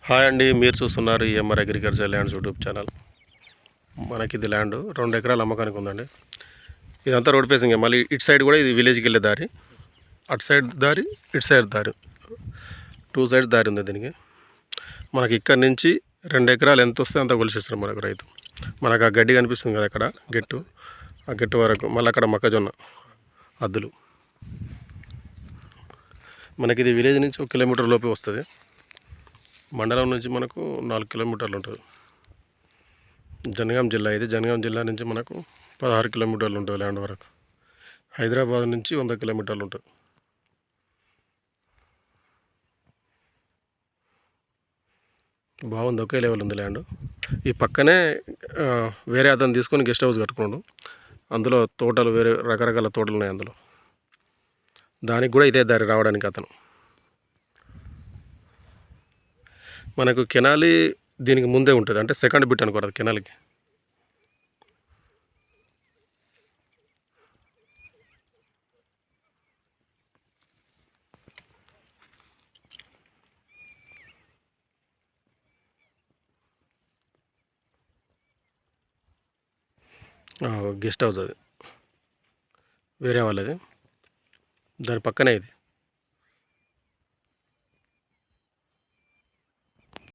Hi అండి, మీరు చూస్తున్నారు EMR agriculture lands YouTube channel. మనకి ఇది ల్యాండ్ 2 ఎకరాల అమ్మకానికి ఉందండి. ఇదంతా రోడ్ ఫేసింగ్. మళ్ళీ ఇటు సైడ్ కూడా ఇది విలేజ్కి వెళ్ళే దారి, అటు సైడ్ దారి, ఇటు సైడ్ దారి, 2 సైడ్స్ దారి ఉంది దీనికి. మనకి ఇక్కడ నుంచి 2 ఎకరాలు ఎంత వస్తే అంత కొలిసిస్తారు మనకు రైతు. మనకు ఆ గడ్డి కనిపిస్తుంది కదా అక్కడ గెట్టు, ఆ గెట్టు వరకు, మళ్ళీ అక్కడ మొక్కజొన్న అద్దులు. మనకి ఇది విలేజ్ నుంచి 1 కిలోమీటర్ లోపే వస్తుంది. మండలం నుంచి మనకు 4 కిలోమీటర్లు ఉంటుంది. జనగాం జిల్లా ఇది. జనగాం జిల్లా నుంచి మనకు 16 కిలోమీటర్లు ఉంటుంది ల్యాండ్ వరకు. హైదరాబాద్ నుంచి 100 కిలోమీటర్లు ఉంటుంది. బాగుంది, ఒకే లెవెల్ ఉంది ల్యాండ్. ఈ పక్కనే వేరే అతను తీసుకొని గెస్ట్ హౌస్ కట్టుకున్నాడు. అందులో తోటలు, వేరే రకరకాల తోటలు ఉన్నాయి అందులో. దానికి కూడా ఇదే దారి రావడానికి అతను. మనకు కెనాలి దీనికి ముందే ఉంటుంది, అంటే సెకండ్ బిట్ అనుకోరు అది కెనాల్కి. గెస్ట్ హౌస్ అది వేరే వాళ్ళది, దాని పక్కనే ఇది.